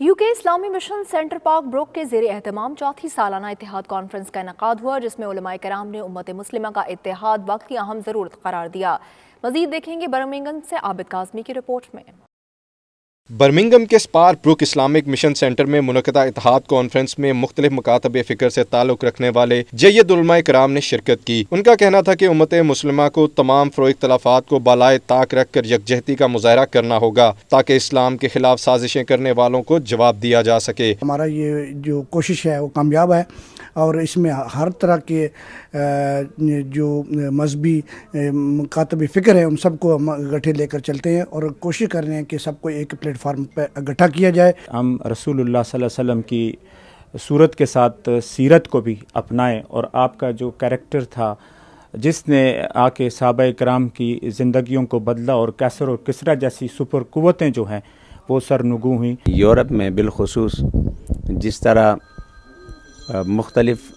UK اسلامی mission centre park Brook کے زیر اہتمام چوتھی سالانہ اتحاد کانفرنس کا انعقاد ہوا، جس میں علماء کرام نے امت مسلمہ کا اتحاد وقت کی اہم ضرورت قرار دیا۔ مزید دیکھیں گے برمنگھم سے عابد کاظمی کی رپورٹ میں۔ برمنگھم کے Sparkbrook Islamic Mission Centre میں منعقدہ اتحاد کانفرنس میں مختلف مکاتب فکر سے تعلق رکھنے والے جید علماء کرام نے شرکت کی۔ ان کا کہنا تھا کہ امت مسلمہ کو تمام فروع اختلافات کو بالائے طاق رکھ کر یکجہتی کا مظاہرہ کرنا ہوگا تاکہ اسلام کے خلاف سازشیں کرنے والوں کو جواب دیا جا سکے۔ ہمارا یہ جو کوشش ہے وہ کامیاب ہے اور اس میں ہر طرح کے جو مذہبی مکاتب فکر ہیں ان سب کو ہم گٹھے لے کر چلتے ہیں اور کوشش کر رہے ہیں کہ سب کو ایک پلیٹ فارم پہ اکٹھا کیا جائے۔ ہم رسول اللہ صلی اللہ علیہ وسلم کی صورت کے ساتھ سیرت کو بھی اپنائیں اور آپ کا جو کریکٹر تھا جس نے آ کے صحابہ کرام کی زندگیوں کو بدلا اور کیسر اور کسرا جیسی سپر قوتیں جو ہیں وہ سرنگوں ہوئیں۔ یورپ میں بالخصوص جس طرح مختلف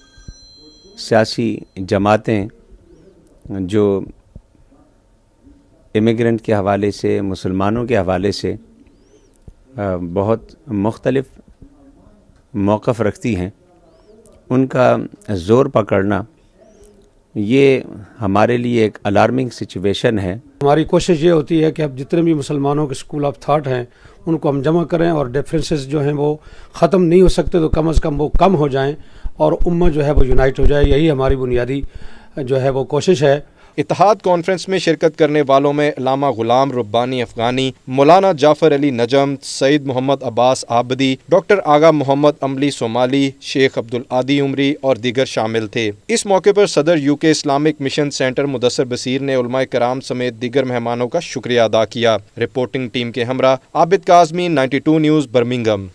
سیاسی جماعتیں جو امیگرنٹ کے حوالے سے مسلمانوں کے حوالے سے بہت مختلف موقف رکھتی ہیں، ان کا زور پکڑنا یہ ہمارے لیے ایک الارمنگ سچویشن ہے۔ ہماری کوشش یہ ہوتی ہے کہ اب جتنے بھی مسلمانوں کے اسکول آف تھاٹ ہیں ان کو ہم جمع کریں اور ڈفرینسز جو ہیں وہ ختم نہیں ہو سکتے تو کم از کم وہ کم ہو جائیں اور امت جو ہے وہ یونائٹ ہو جائے، یہی ہماری بنیادی جو ہے وہ کوشش ہے۔ اتحاد کانفرنس میں شرکت کرنے والوں میں علامہ غلام ربانی افغانی، مولانا جعفر علی نجم، سید محمد عباس آبدی، ڈاکٹر آغا محمد عملی صومالی، شیخ عبدالعادی عمری اور دیگر شامل تھے۔ اس موقع پر صدر UK Islamic Mission Centre Mudassir Basir نے علماء کرام سمیت دیگر مہمانوں کا شکریہ ادا کیا۔ رپورٹنگ ٹیم کے ہمراہ عابد کاظمی، 92 نیوز برمنگھم۔